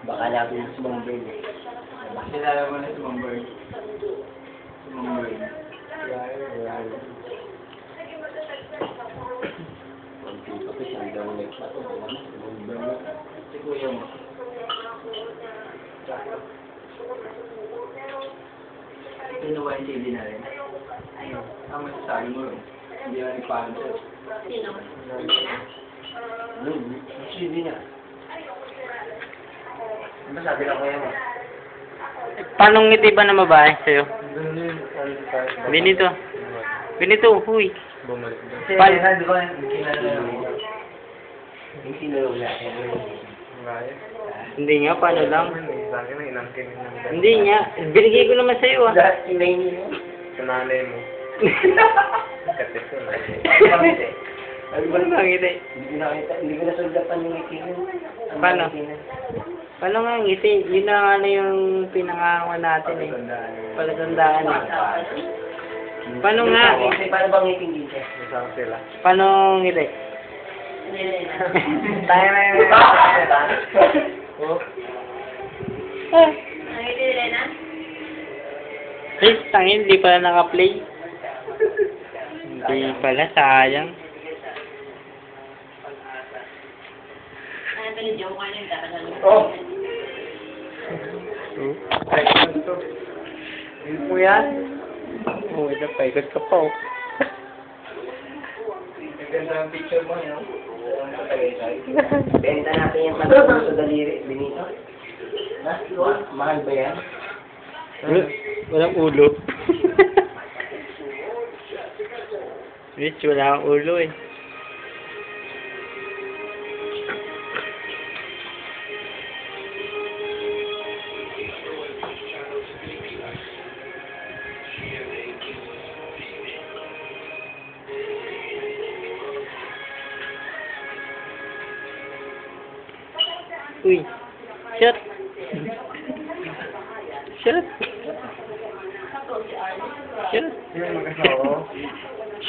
Baka natin sa mga bird. Kilala mo na si Mang Bird. Si Mang Bird. Wala. Kasi siya daw nagpato. Si Kuya mo. Kinuha yung CD na rin. Ang masasabi mo rin. Hindi na nagpaano sa'yo. Sino? CD niya. Ano sabi lang kaya mo? Paano ngiti ba na babae sa'yo? Benito. Benito, huy. Kasi Pal- sabi ko, kilala mo. Yung sinulog natin. Hindi nga, paano lang? Hindi nga. Binigay ko naman sa'yo ah. Dahil sinay niyo. Sa nanay mo. Katis ko na. Bakit eh? Ano ba naman ngiti? Hindi ko nasuldapan yung ikinan. Paano? Paano nga ngiti? Yun na nga na yung pinangawa natin eh. Palatandaan eh. Paano nga? Paano bang ngiting dito? Isang sila. Paano ngiti? Tayo na yung Nakikilala na? Ay, tangin, hindi pala naka-play. Hindi pala, sayang. Ano ba yung joke ka na yung tatagal mo? Oh! Yun mo yan? Oo, ito, paikot ka pa oh. Ang ganda ang picture mo, yun. Benta natin yung pantalon sa daliri, Benito. Ha? Mahal ba yan? Walang ulo. Bitch, wala kang ulo eh. Uy, shut. Shut. Shut. Yung mag-asawa.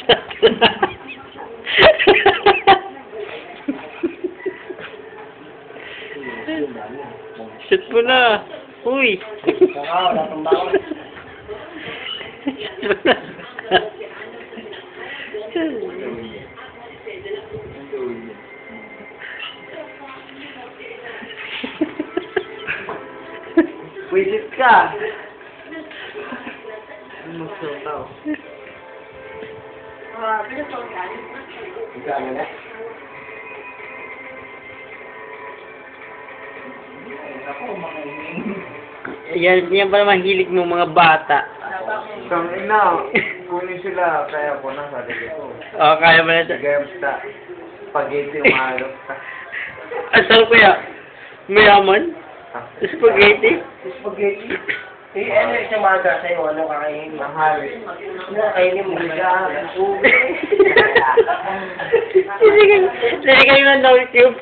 Shut. Shut mo na. Uy. Wala pang bawal. Shut mo na. Wisit ka! Magsultaw. Pinasol ka? Ikaw na? Ako, makainin. Yan pa naman hilig mo mga bata. Isang ina. Kunin sila. Kaya ko na sarili ko. O, kaya mo na ito. Bigay mo sa spaghetti umalok. Asal kuya? Mayaman? Spaghetti? Spaghetti? Eh, ano yung sa maga sa'yo? Ano kakainin mo? Mahal. Ano kakainin mo? Liga, Nilagay mo ng Dolce Cube.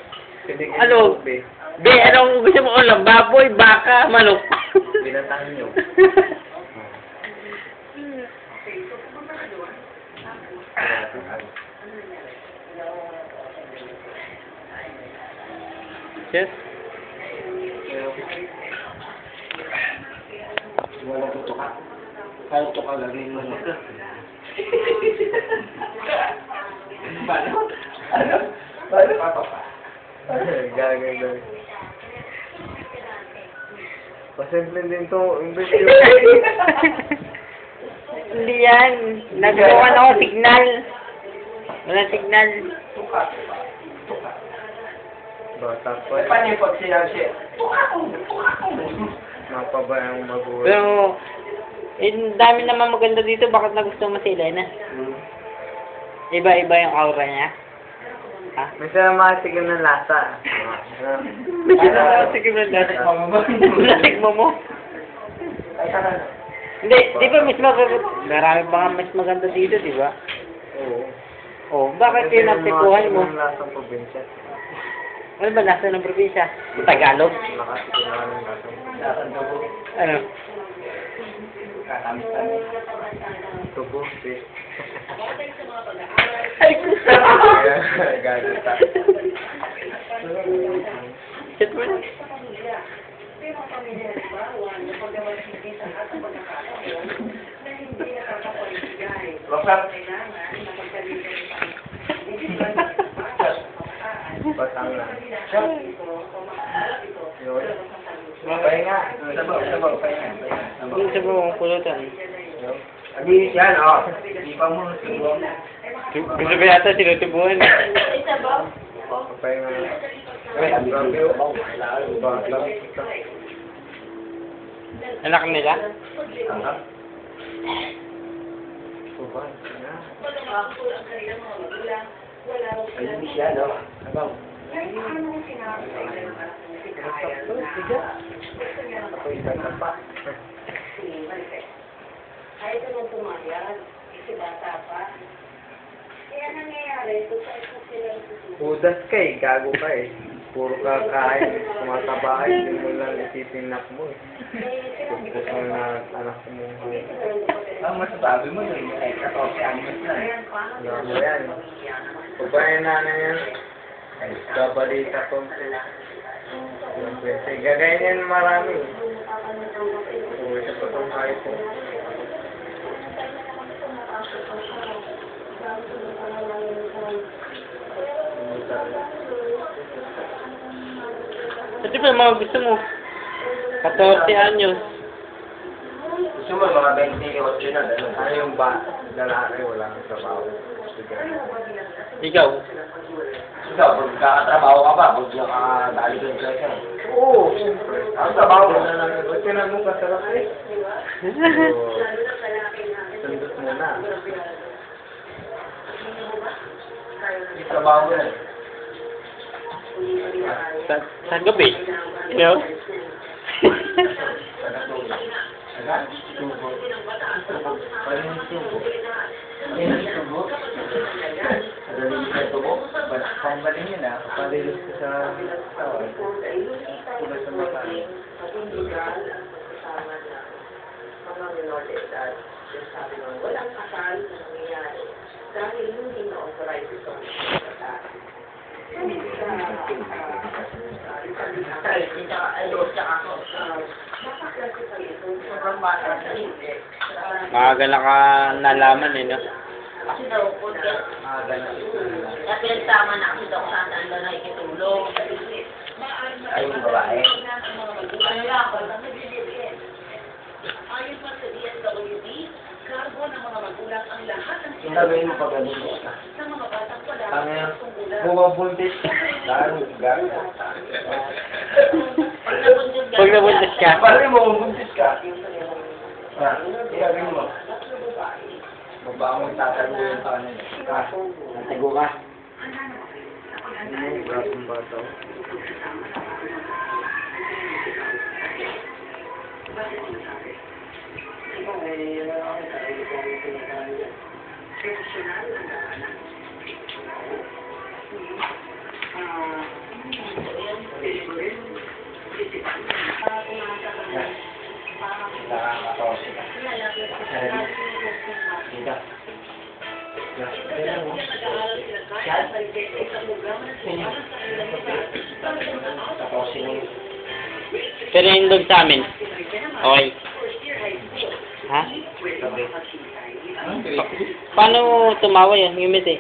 Ano? Be, anong gusto mo ulam? Baboy, baka, manok. Binatahan nyo. Yes? Walang tutuka. Kaya tuka lagay mo na. Paano? Ano? Paano? Papapa. Gagawin. Pasimple din to. Imbes yung... Hindi yan. Nagbukan ako signal. Walang signal. Tuka. Tuka. Bata pa. Paano yung pag sinabi siya? Tuka ko! Tuka ko! Mapaba yung magulang. Pero, dami naman maganda dito. Bakit nagustuhan mo si Elena? Iba-iba yung aura niya. Ha? May saramatig na lasa. Sige mo na. Natikmo mo. Ay, saka na. Hindi, di ba mas maganda? Marami pa nga mas maganda dito, di ba? Oo. Oh, bakit yun ang tikuhan mo? Yung lasang probinsya. Ano ba, nasa ng probinsya? Tagalog? Nakasikin na ng lasang. Lasang dugo. Ano? Katamis-tamis. Tubo. Ay, ko Gagawin. Shit mo na. Patang lang. Yun. Pahinga. Sabaw, pahinga. Yung sa buong pulutan. Aginis yan, oh. Di pa mo, subo. Gusto ko yata sinutubuan. Pahinga. Ay, grabe yun. Bata. Anak nila? Tuban. Aginis yan, oh. Sabaw. Ay, ito nang tumayag. Kasi bata pa. Kaya nangyayari, ito sila Udas ka eh, gago ka eh. Puro kakain, tumataba ka, hindi mo lang ititinap mo eh. Tapos mo na anak mo. Ang masasabi mo yun, ay 14 anyos na. Gago yan. Pagpahin na yan. Kabalita ko. Gagayin yan marami. Uy, sa patong kayo po. Ito pa yung mga gusto mo. 14 anyos. Gusto mo mga 28 na, gano'n. Ano yung lalaki, wala kang trabaho. Ikaw. Ikaw, pag kakatrabaho ka ba, pag nakadali doon ka siya. Oo, siyempre. Ang trabaho ko na lang. Ba't ka na mo kasarap eh? Sundot mo na. Yung trabaho mo na. Sa gabi. Yo. Ano? Tubo. Paano yung tubo? Ano yung tubo? Madali yung tubo? Pambalin yun ah. Palilis ka sa tawag. Pula sa mata. mga minor de edad, sabi ng walang kasal na nangyayari dahil hindi na-authorize ito sa Maaga na ka nalaman eh, no? kasi daw po kaya pinagsama na kasi daw saan saan daw nakikitulong. Ay, yung babae. Ayon pa sa DSWD, kargo ng mga magulang ang lahat ng Sinabihin mo pag ganun ka. ng mga batang wala Ang ng gulang. bumabuntis. Dahil gago. Pag nabuntis ka. Pare mo, buntis ka. Ah, sinabihin mo. Mabangon tatago yung sa kanila. Ah, natigo ka. Ano yung grasong bata? Nakakatawa sila. Dito. Tapos sila. Pero yung dog sa amin. Okay. Ha? Paano tumawa yun? Ngumiti.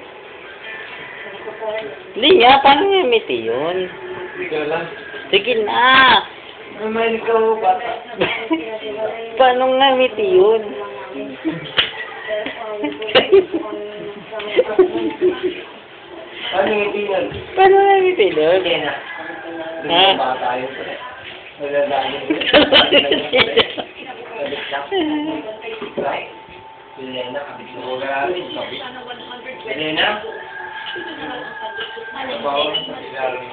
Hindi nga, paano ngumiti yun? Sige na! May ikaw bata. Paano ngumiti yun? Ano yung tingnan? Paano ngumiti yun? Hindi na. Ha? Bata yun. Nagdadaan yun. Right? Elena, kabit mo ko gawin. Elena? Bawal sa gawin.